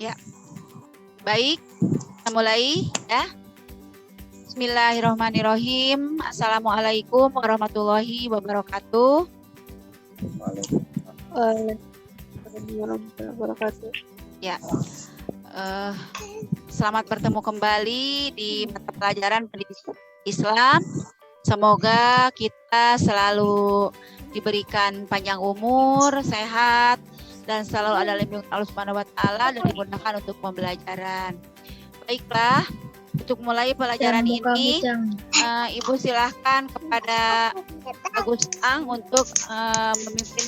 Ya, baik, kita mulai ya. Bismillahirrahmanirrahim. Assalamualaikum warahmatullahi wabarakatuh. Waalaikumsalam warahmatullahi wabarakatuh. Ya, selamat bertemu kembali di mata pelajaran pendidikan Islam. Semoga kita selalu diberikan panjang umur, sehat, dan selalu ada lindungan Allah Subhanahu wa Ta'ala dan dimudahkan untuk pembelajaran. Baiklah, untuk mulai pelajaran ini, Ibu silahkan kepada Agus Ang untuk memimpin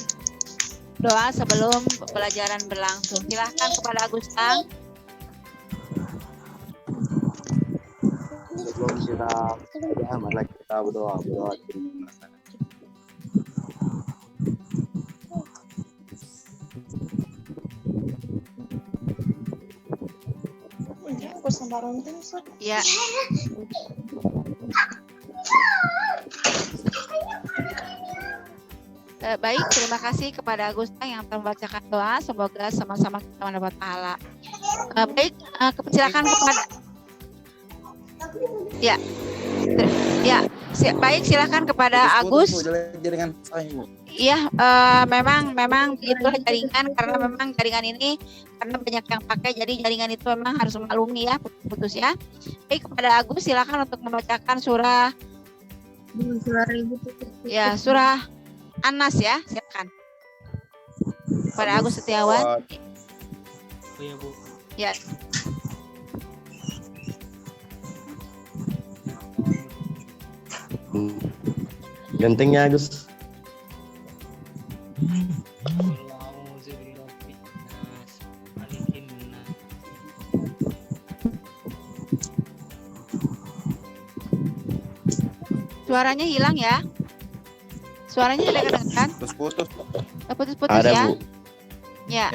doa sebelum pelajaran berlangsung. Silahkan kepada Agus Ang. Sebelum kita marilah kita berdoa. Ya. Baik, terima kasih kepada Agus yang telah membacakan doa. Semoga sama-sama kita mendapat pahala. Baik, silakan kepada baik, silakan kepada Agus. Jaringan saya, Bu. Iya, memang itulah jaringan, karena memang jaringan ini karena banyak yang pakai, jadi jaringan itu memang harus memaklumi ya, putus ya. Baik, kepada Agus silakan untuk membacakan surah surah An-Nas ya, silakan. Kepada Agus Setiawan. Iya, Bu. Ya. Gantengnya Agus. Suaranya hilang ya? Suaranya tidak kedengaran? Putus-putus. Putus-putus Ada, ya? Bu. Ya.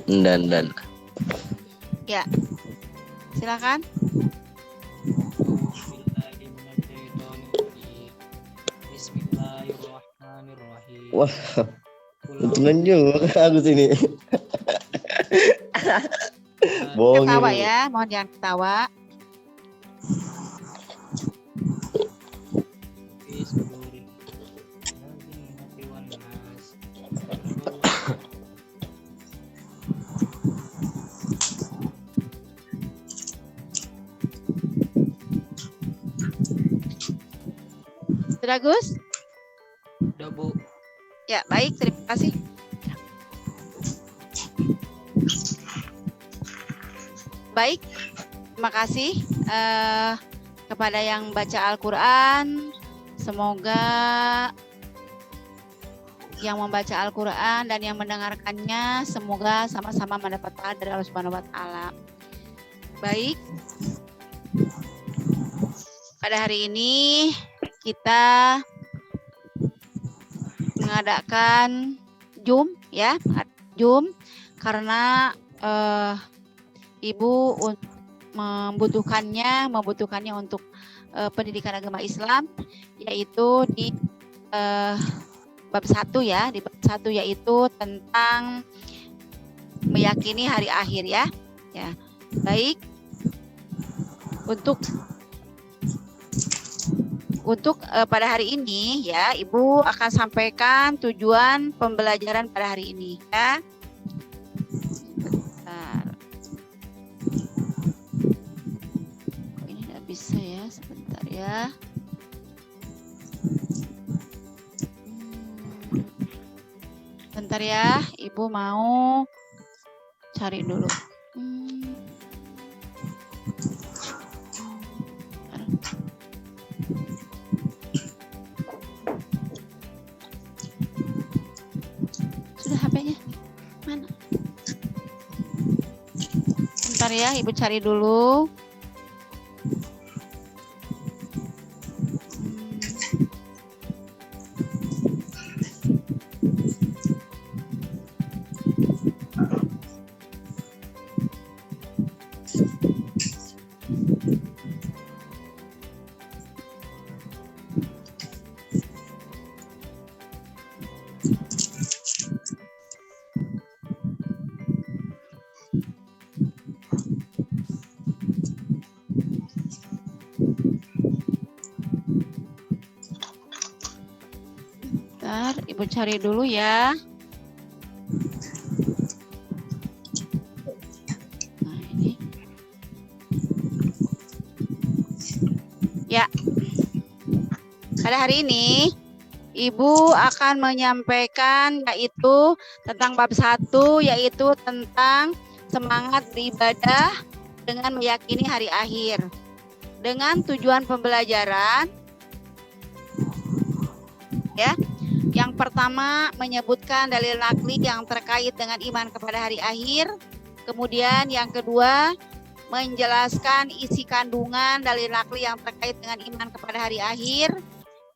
Dan. Ya. Silakan. Bismillahirrahmanirrahim. Wah, untungan juga Agus ini. Bohong Ketawa ini. ya, mohon jangan ketawa. Sudah, Gus? Udah, Bu. Ya, baik, terima kasih. Baik, terima kasih kepada yang baca Al-Quran. Semoga yang membaca Al-Quran dan yang mendengarkannya semoga sama-sama mendapat pahala dari Allah Subhanahu wa Ta'ala. Baik, pada hari ini kita mengadakan Zoom ya, Zoom karena Ibu membutuhkannya untuk pendidikan agama Islam, yaitu di bab 1 ya, di bab 1 yaitu tentang meyakini hari akhir ya. Ya. Baik. Untuk pada hari ini ya, Ibu akan sampaikan tujuan pembelajaran pada hari ini ya. Bentar. Ini tidak bisa ya, sebentar ya. Bentar ya, Ibu mau cari dulu. Bentar ya, Ibu cari dulu. Bentar, Ibu cari dulu ya. Nah, ini. Ya. Pada hari ini Ibu akan menyampaikan yaitu tentang bab 1, yaitu tentang semangat beribadah dengan meyakini hari akhir. Dengan tujuan pembelajaran, ya, yang pertama menyebutkan dalil nakli yang terkait dengan iman kepada hari akhir. Kemudian yang kedua menjelaskan isi kandungan dalil nakli yang terkait dengan iman kepada hari akhir.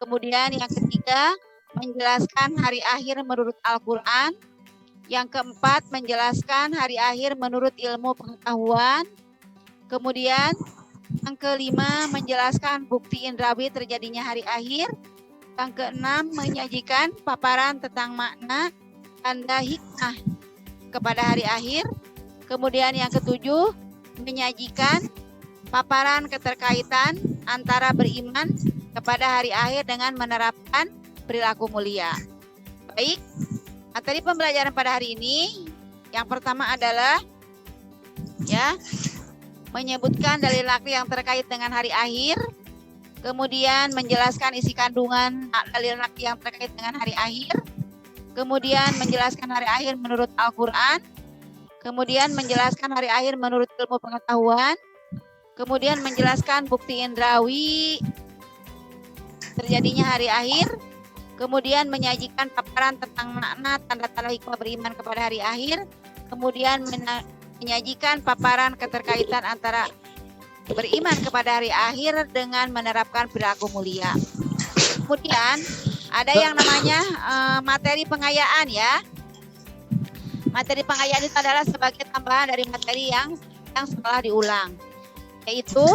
Kemudian yang ketiga, menjelaskan hari akhir menurut Al-Quran. Yang keempat, menjelaskan hari akhir menurut ilmu pengetahuan. Kemudian yang kelima, menjelaskan bukti indrawi terjadinya hari akhir. Yang keenam, menyajikan paparan tentang makna tanda hikmah kepada hari akhir. Kemudian yang ketujuh, menyajikan paparan keterkaitan antara beriman kepada hari akhir dengan menerapkan perilaku mulia. Baik, materi pembelajaran pada hari ini yang pertama adalah ya, menyebutkan dalil nakli yang terkait dengan hari akhir, kemudian menjelaskan isi kandungan dalil nakli yang terkait dengan hari akhir, kemudian menjelaskan hari akhir menurut Al-Quran, kemudian menjelaskan hari akhir menurut ilmu pengetahuan, kemudian menjelaskan bukti indrawi terjadinya hari akhir, kemudian menyajikan paparan tentang makna tanda-tanda hikmah beriman kepada hari akhir, kemudian menyajikan paparan keterkaitan antara beriman kepada hari akhir dengan menerapkan perilaku mulia. Kemudian ada yang namanya materi pengayaan ya. Materi pengayaan itu adalah sebagai tambahan dari materi yang setelah diulang, yaitu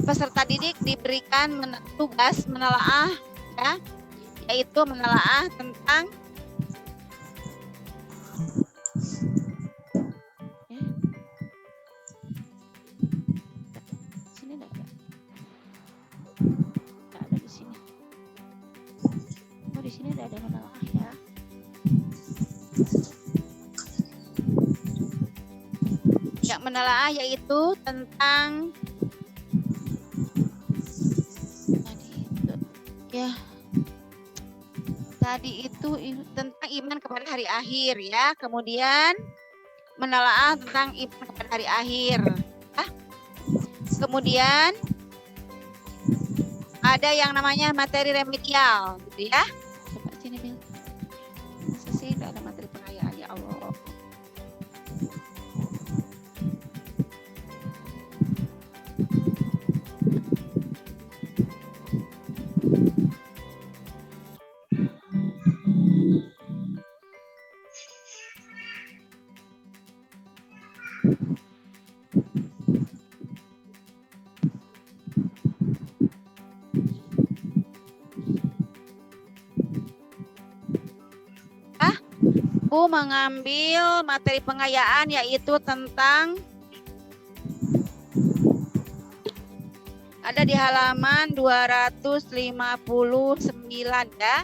peserta didik diberikan tugas menelaah ya, yaitu menelaah tentang sini enggak ada di sini. Oh, di sini ada menelaah ya. Ya, menelaah yaitu tentang tadi itu tentang iman kepada hari akhir ya. Kemudian menelaah tentang iman kepada hari akhir ya. Kemudian ada yang namanya materi remedial gitu ya. Coba sini Bil. Masa sih enggak ada materi pengayaan, ya Allah. Ibu mengambil materi pengayaan yaitu tentang ada di halaman 259 ya.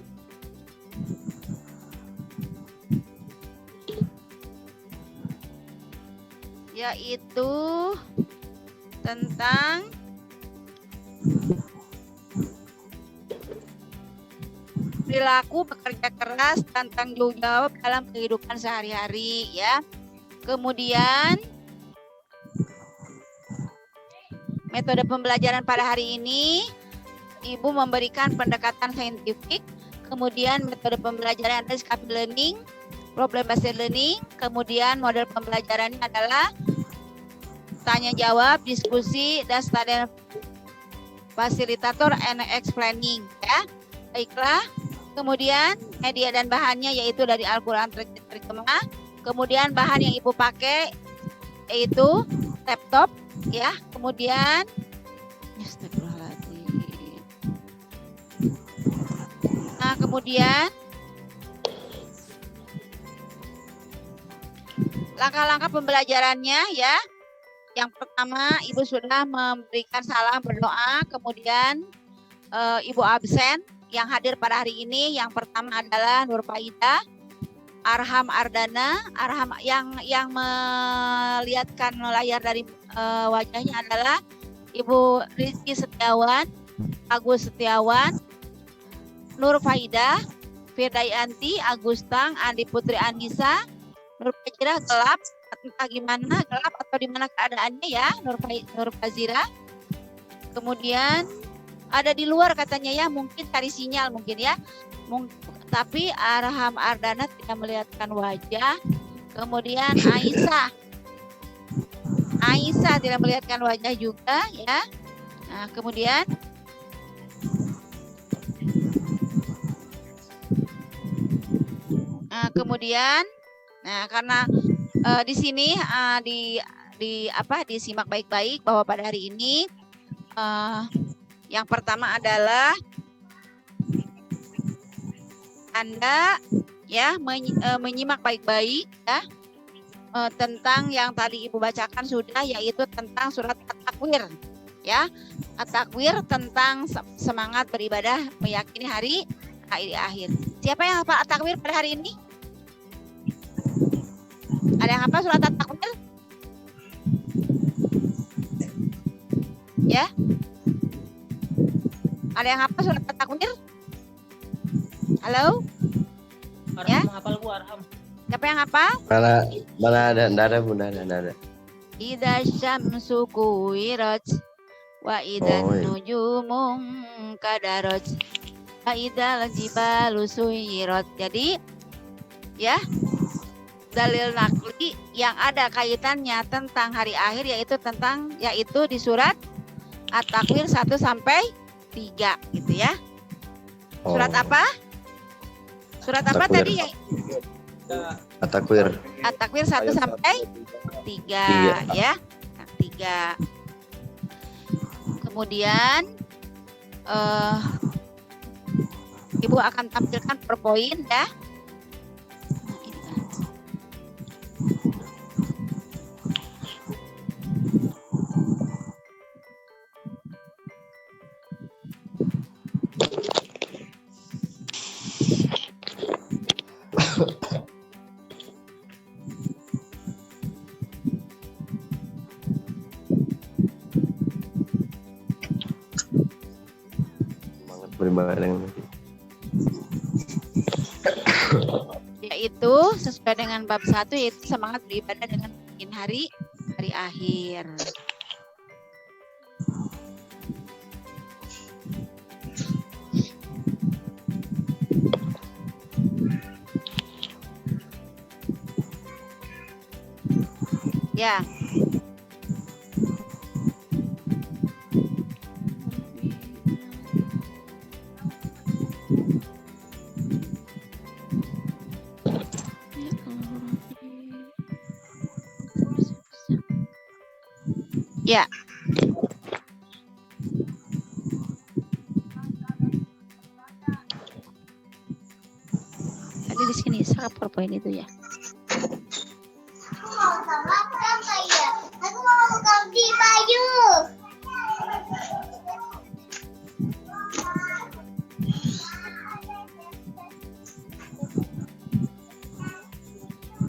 Yaitu tentang perilaku bekerja keras dan tanggung jawab dalam kehidupan sehari-hari ya. Kemudian metode pembelajaran pada hari ini Ibu memberikan pendekatan saintifik, kemudian metode pembelajaran ada discovery learning, problem based learning, kemudian model pembelajarannya adalah tanya jawab, diskusi, dan studi fasilitator and explaining ya. Baiklah. Kemudian media dan bahannya yaitu dari Al-Quran terjemah. Kemudian bahan yang Ibu pakai yaitu laptop ya. Kemudian astagfirullahaladzim. Nah, kemudian langkah-langkah pembelajarannya ya. Yang pertama, Ibu sudah memberikan salam berdoa, kemudian Ibu absen yang hadir pada hari ini yang pertama adalah Nur Faida, Arham Ardana. Arham yang melihatkan layar dari wajahnya adalah Ibu Rizky Setiawan, Agus Setiawan, Nur Faida, Firdayanti, Agustang, Andi Putri Anissa, Nur Fazira gelap, entah gimana gelap atau di mana keadaannya ya, Nur Fazira. Kemudian ada di luar katanya ya, mungkin cari sinyal mungkin ya. Tapi Arham Ardana tidak melihatkan wajah. Kemudian Aisyah tidak melihatkan wajah juga ya. Nah, kemudian karena di sini disimak baik-baik bahwa pada hari ini yang pertama adalah Anda ya menyimak baik-baik ya tentang yang tadi Ibu bacakan sudah, yaitu tentang surat At-Takwir ya. At-Takwir tentang semangat beribadah meyakini hari akhir. Siapa yang hafal At-Takwir pada hari ini? Ada yang hafal surat At-Takwir? Ya? Ada yang hafal surat At-Takwir? Halo? Arham Ya? hafal Bu, Arham. Siapa yang hafal? Mana ada, enggak ada Bu, enggak ada. Idza syamsu kuwirat wa idzan Oh, iya. nujumun kadarot wa idzal jibalu suyirat. Jadi ya, dalil nakli yang ada kaitannya tentang hari akhir yaitu di surat At-Takwir 1 sampai 3 gitu ya. Surat Oh, apa? Surat apa At-Takwir. tadi ya? At-Takwir. At-Takwir 1 sampai 3 ya. 3. Kemudian Ibu akan tampilkan per poin ya. Semangat beribadah dengan Yaitu sesuai dengan bab 1 yaitu semangat beribadah dengan yakin hari akhir. Ya. Ya. Tadi di sini serap poin itu ya. Aku mau ganti baju.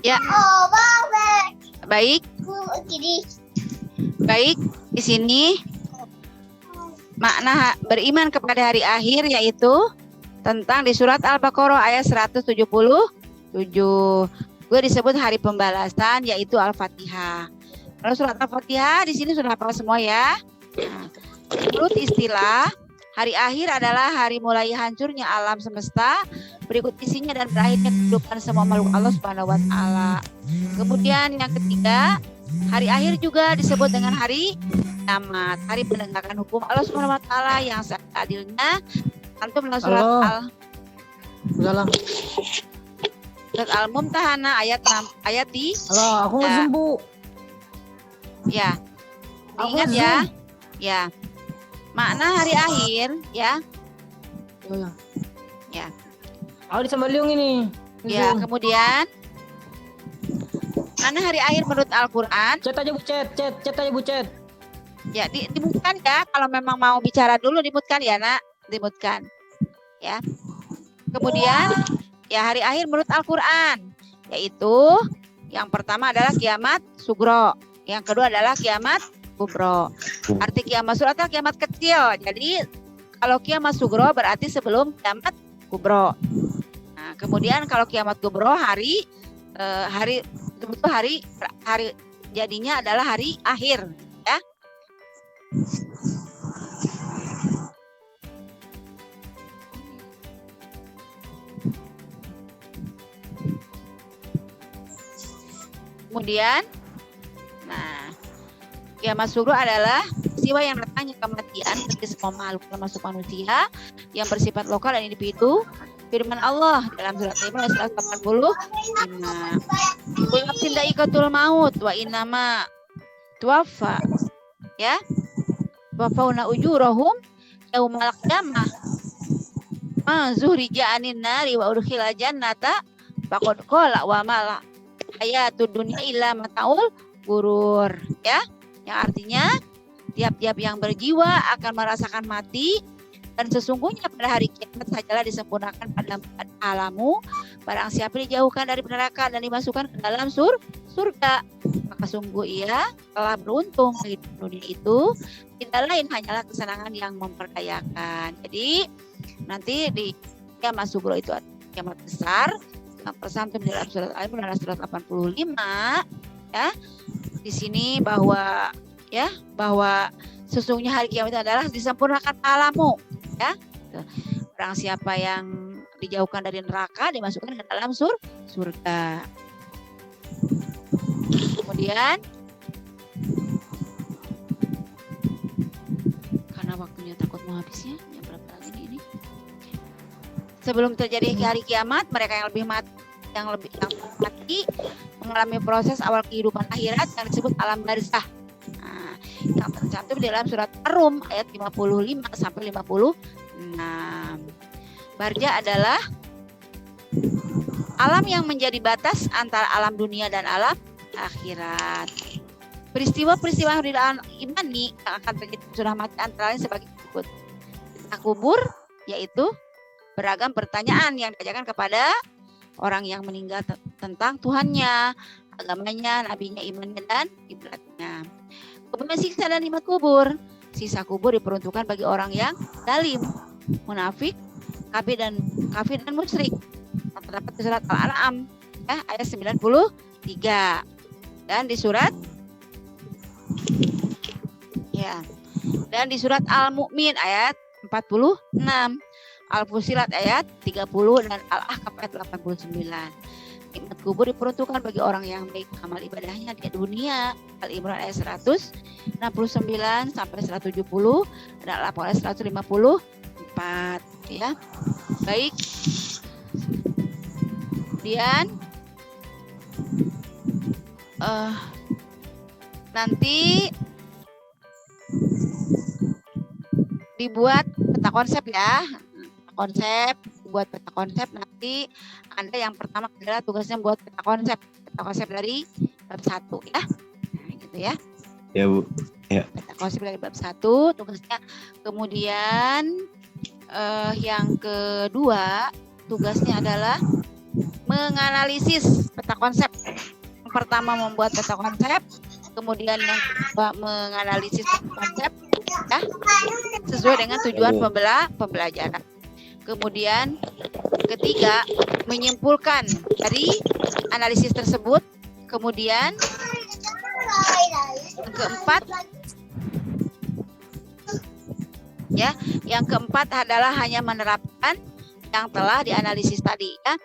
Ya, Oh, bagus. baik. Kiri. Baik, di sini makna beriman kepada hari akhir yaitu tentang di surat Al-Baqarah ayat 177. Gue disebut hari pembalasan yaitu Al-Fatihah. Kalau surat Al-Fatihah di sini sudah hafal semua ya. Nah, menurut istilah hari akhir adalah hari mulai hancurnya alam semesta, berikut isinya dan berakhirnya kehidupan semua makhluk Allah Subhanahu wa taala. Kemudian yang ketiga, hari akhir juga disebut dengan hari kiamat, hari menegakkan hukum Allah Subhanahu wa taala yang seadilnya. Antum dalam surat surat Al-Mumtahanah ayat di Halo, aku nge-zoom, Bu. ya. Aku Ingat nge-zoom. ya. Ya. Makna hari akhir ya. Ya. Aku di Sambaliung ini. Ya, Nge-zoom. kemudian makna hari akhir menurut Al-Qur'an Chat aja, Bu, chat aja, Bu, chat. ya dimutkan ya, kalau memang mau bicara dulu dimutkan ya, Nak, dimutkan. ya. Kemudian ya hari akhir menurut Al-Qur'an, yaitu yang pertama adalah kiamat sugro, yang kedua adalah kiamat kubro. Arti kiamat sugro adalah kiamat kecil. Jadi kalau kiamat sugro berarti sebelum kiamat kubro. Nah, kemudian kalau kiamat kubro hari jadinya adalah hari akhir, ya. Kemudian, nah, kiamat sugro adalah peristiwa yang datangnya kematian bagi semua makhluk termasuk manusia yang bersifat lokal dan individu. Firman Allah dalam surat Al-Imran 185, "Qul nafsin dha'iqatul maut wa innama tuwaffa." Ya. Wafauna ujurahum yaumal qiyamah. Ma zuhrija anin nari wa udkhila jannata faqad qala wa mala hayatud dunya illa mataul gurur, ya. Yang artinya tiap-tiap yang berjiwa akan merasakan mati, dan sesungguhnya pada hari kiamat sajalah disempurnakan pada alammu. Barang siapa dijauhkan dari neraka dan dimasukkan ke dalam surga, maka sungguh ia telah beruntung. Di dunia itu tidak lain hanyalah kesenangan yang memperdayakan. Jadi nanti di kiamat sugro itu kiamat besar yang tersantum dalam surat Al-Imran surat 85, ya. Di sini bahwa sesungguhnya hari kiamat itu adalah disempurnakan alammu, ya. Barang siapa yang dijauhkan dari neraka dimasukkan ke dalam surga. Kemudian karena waktunya takut mau habisnya, jam berapa lagi ini? Sebelum terjadi hari kiamat, mereka yang lebih mati mengalami proses awal kehidupan akhirat yang disebut alam barzah. Nah, yang tercantum di dalam surat Ar-Rum ayat 55 sampai 56. Barzah adalah alam yang menjadi batas antara alam dunia dan alam akhirat. Peristiwa-peristiwa yang tidak imani yang akan terjadi sudah mati antara lain sebagai berikut. Kubur, yaitu beragam pertanyaan yang diajarkan kepada orang yang meninggal tentang Tuhannya, agamanya, nabinya, imannya, dan ibadahnya. Kemudian siksa dan nikmat kubur. Sisa kubur diperuntukkan bagi orang yang zalim, munafik, kafir dan musyrik. Terdapat di surat Al-An'am, ya, ayat 93. Dan di surat surat Al-Mu'min ayat 46. Al-Fusilat ayat 30 dan Al-Ahqaf ayat 89. Nikmat kubur diperuntukkan bagi orang yang baik amal ibadahnya di dunia. Al-Imran ayat 169 sampai 170 dan Al-Ahqaf ayat 154, ya. Baik. Kemudian nanti dibuat peta konsep, ya. Buat peta konsep nanti Anda yang pertama adalah tugasnya buat peta konsep dari bab 1, ya. Nah, gitu ya. Ya, Bu. Ya. Peta konsep dari bab 1 tugasnya. Kemudian yang kedua tugasnya adalah menganalisis peta konsep. Yang pertama membuat peta konsep, kemudian yang kedua menganalisis peta konsep, ya, sesuai dengan tujuan pembelajaran. Kemudian ketiga menyimpulkan dari analisis tersebut. Kemudian yang keempat adalah hanya menerapkan yang telah dianalisis tadi, ya.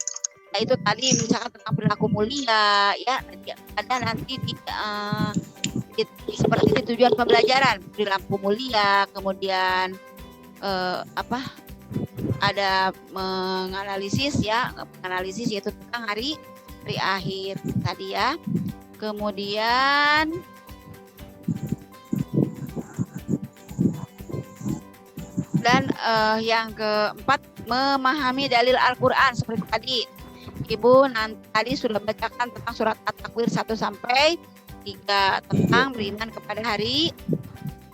Yaitu tadi misalkan tentang perilaku mulia, ya, ada nanti seperti di tujuan pembelajaran perilaku mulia. Kemudian ada menganalisis yaitu tentang hari akhir tadi, ya. Kemudian dan yang keempat memahami dalil Al-Qur'an seperti tadi. Ibu tadi sudah bacakan tentang surat At-Takwir 1 sampai 3 tentang beriman kepada hari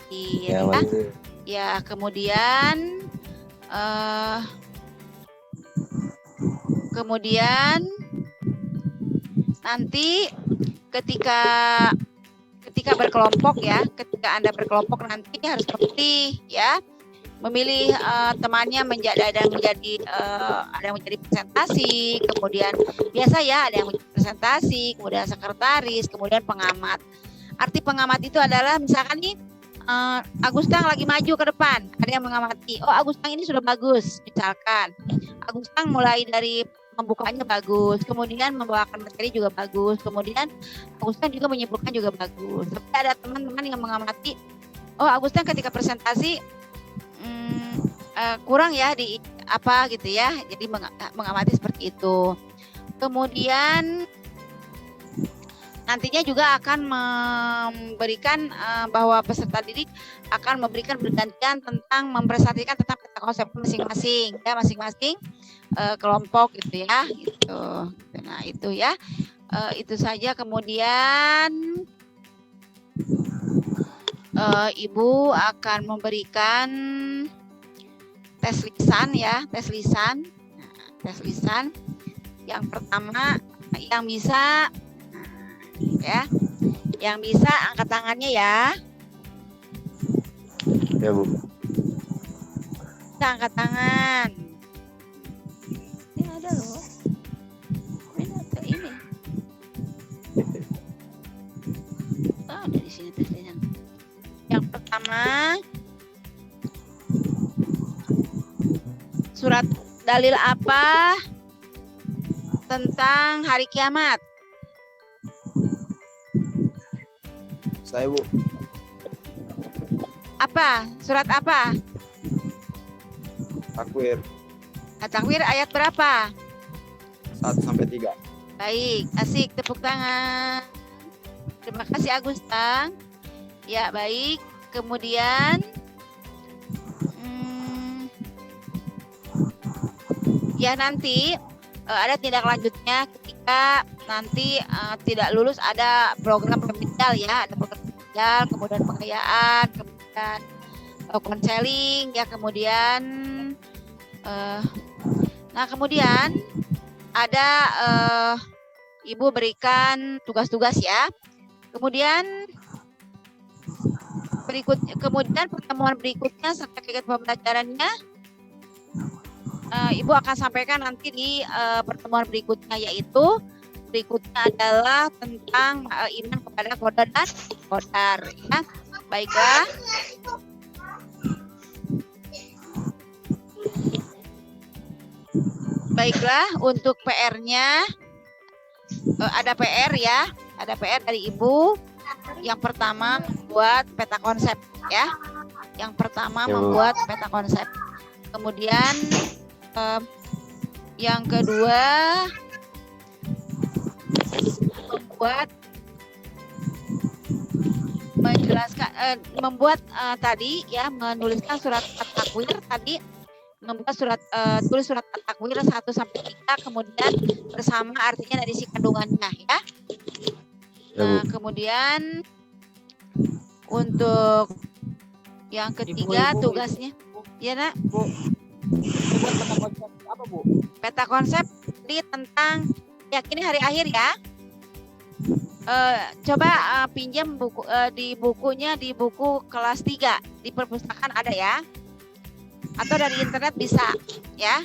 akhir, ya. Ya, kemudian kemudian nanti ketika berkelompok ya, ketika Anda berkelompok nanti harus memilih ya, memilih temannya ada yang menjadi presentasi, kemudian biasa ya ada yang menjadi presentasi, kemudian sekretaris, kemudian pengamat. Arti pengamat itu adalah misalkan nih Agustang lagi maju ke depan, ada yang mengamati. Oh, Agustang ini sudah bagus, misalkan. Agustang mulai dari membukanya bagus, kemudian membawakan materi juga bagus, kemudian Agustang juga menyimpulkan juga bagus. Tapi ada teman-teman yang mengamati, oh Agustang ketika presentasi kurang ya di apa gitu ya, jadi mengamati seperti itu. Kemudian nantinya juga akan memberikan bahwa peserta didik akan memberikan bergantian tentang mempresentasikan tentang peta konsep masing-masing ya, masing-masing kelompok gitu ya, gitu. Nah itu ya, itu saja. Kemudian Ibu akan memberikan tes lisan ya, tes lisan. Nah, tes lisan yang pertama yang bisa ya, yang bisa angkat tangannya ya. Ya Bu. Bisa angkat tangan. Ini ada loh. Ini ada ini. Oh, ada di sini tesnya. Yang pertama surat dalil apa tentang hari kiamat? Saya Bu. Apa? Surat apa? Takwir At-Takwir ayat berapa? 1 sampai 3. Baik, asik, tepuk tangan. Terima kasih Agustang. Ya, baik. Kemudian ya nanti ada tindak lanjutnya ketika nanti tidak lulus, ada program remedial ya, ada program remedial, kemudian pengayaan, kemudian konseling ya, kemudian nah kemudian ada Ibu berikan tugas-tugas ya. Kemudian pertemuan berikutnya sampai kegiatan pembelajarannya Ibu akan sampaikan nanti di pertemuan berikutnya, yaitu berikutnya adalah tentang iman kepada qada dan qadar ya. Baiklah. Baiklah, untuk PR-nya ada PR ya, ada PR dari Ibu. Yang pertama membuat peta konsep ya. Yang pertama membuat peta konsep. Kemudian yang kedua tadi ya, menuliskan surat at-takwir tadi, membuat tulis surat at-takwir 1 sampai 3, kemudian bersama artinya dari si kandungannya ya. Nah, kemudian untuk yang ketiga tugasnya ya Nak. Bu. Peta konsep apa Bu? Peta konsep tentang ini hari akhir ya. Coba pinjam buku di bukunya, di buku kelas 3 di perpustakaan ada ya, atau dari internet bisa ya.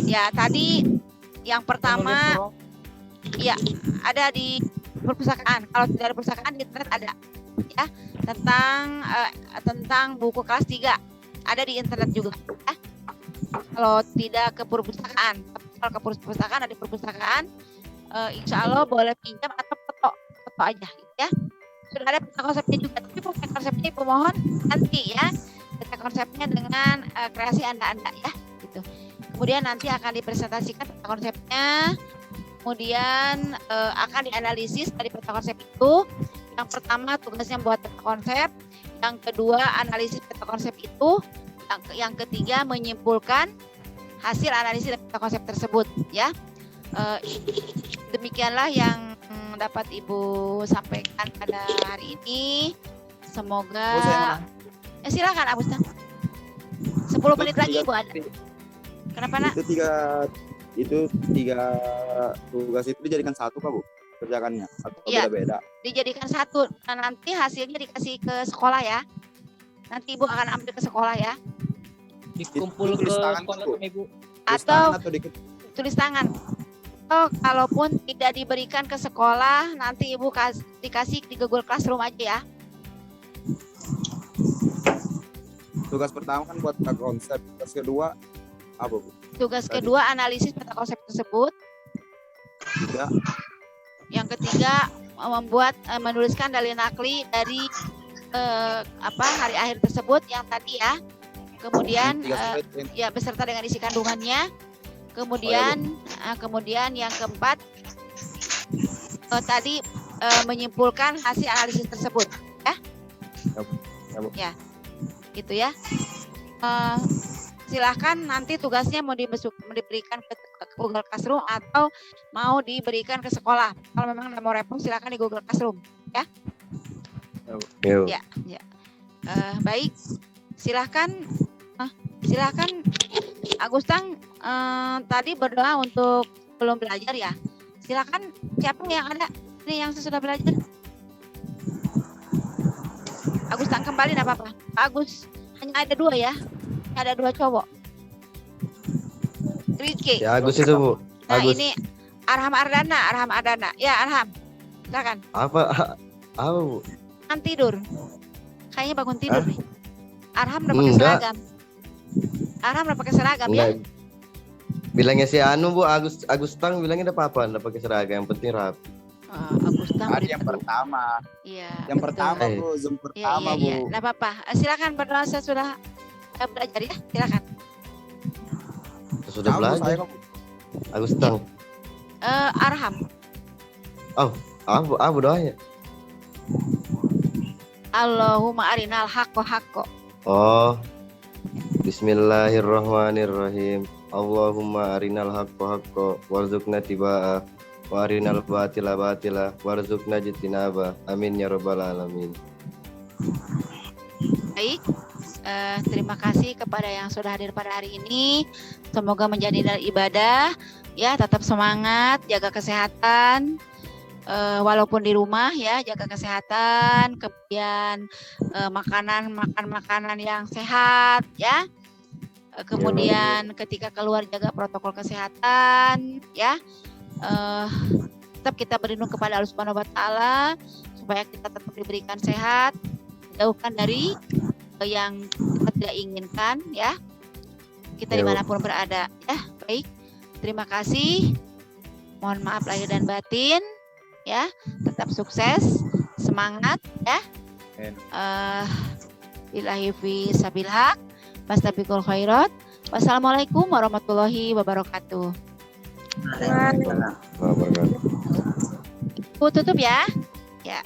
Ya tadi yang pertama ya ada di perpustakaan, kalau tidak ada perpustakaan di internet ada ya, tentang buku kelas 3 ada di internet juga ya. Kalau tidak ke perpustakaan, kalau ke perpustakaan ada di perpustakaan, insya Allah boleh pinjam atau foto aja gitu ya. Sudah ada peta konsepnya juga, tapi peta konsepnya Ibu mohon nanti ya, peta konsepnya dengan kreasi Anda ya gitu. Kemudian nanti akan dipresentasikan peta konsepnya, kemudian akan dianalisis dari peta konsep itu. Yang pertama tugasnya buat peta konsep, yang kedua analisis peta konsep itu, yang ketiga menyimpulkan hasil analisis dari peta konsep tersebut ya. Demikianlah yang dapat Ibu sampaikan pada hari ini. Semoga silakan Abustang. 10 menit lagi Ibu ada. Kenapa nak? Itu tiga tugas itu dijadikan satu Kak Bu kerjakannya atau Iya. beda-beda? Dijadikan satu. Nah, nanti hasilnya dikasih ke sekolah ya. Nanti ibu akan ambil ke sekolah ya. Dikumpul Itu tulis ke tangan, sekolah Bu. sama ibu. Tulis Atau tangan atau tulis tangan. Oh, kalaupun tidak diberikan ke sekolah, nanti ibu dikasih di Google Classroom aja ya. tugas pertama kan buat konsep, tugas kedua apa Bu? Tugas Tadi. kedua analisis meta konsep tersebut. Tiga, Yang ketiga menuliskan dalil nakli dari hari akhir tersebut yang tadi ya. Kemudian tiga slide yang ya beserta dengan isi kandungannya. Kemudian yang keempat tadi menyimpulkan hasil analisis tersebut ya. Ya, Bu. Ya. Gitu ya. Silahkan nanti tugasnya mau diberikan ke Google Classroom atau mau diberikan ke sekolah. Kalau memang mau repot silahkan di Google Classroom ya. Ya, Bu. Ya. Baik. Silahkan Agustang tadi berdoa untuk belum belajar ya. Silahkan siapa yang ada ini yang sudah belajar. Agustang kembali enggak apa-apa. Pak Agus hanya ada 2 ya. Ada 2 cowok. Rizky. Ya Agus itu Bu. Nah Agus. ini Arham Ardana. Ya Arham. Silakan. Apa Bu? Kan tidur. Kayaknya bangun tidur Hah? nih. Arham udah pakai Enggak. seragam. Arham udah pakai seragam ya. Enggak. Bilangnya si Anu Bu, Agustang bilangnya enggak apa-apa, enggak pakai seragam, yang penting rapi. Agustang Tadi yang pertama. Iya. Yang betul. pertama Bu, Zoom Iya, pertama iya, iya. Bu. Nggak apa-apa. Silakan berdoa sudah belajar ya. Silakan. Sudah Kamu, belajar. saya, Bu. Agustang. Arham. Apa doanya? Allahumma arinal haqqo. Oh. Bismillahirrahmanirrahim. Allahumma arinal haqqo warzuqna tibaa wa arinal batila warzuqna jitinaba. Amin ya rabbal alamin. Baik. Terima kasih kepada yang sudah hadir pada hari ini. Semoga menjadi dari ibadah. Ya, tetap semangat, jaga kesehatan. Walaupun di rumah ya, jaga kesehatan. Kemudian makan makanan yang sehat ya. Kemudian ketika keluar jaga protokol kesehatan ya. Tetap kita berlindung kepada Allah Subhanahu wa taala supaya kita tetap diberikan sehat, jauhkan dari yang kita tidak inginkan ya. Kita Ya, Bu. dimanapun berada ya. Baik, terima kasih. Mohon maaf lahir dan batin ya. Tetap sukses, semangat ya. Amin. Billahi fi sabil haq, fastabiqul khairat. Wassalamualaikum warahmatullahi wabarakatuh. Wabarakatuh. Bu tutup ya. Ya.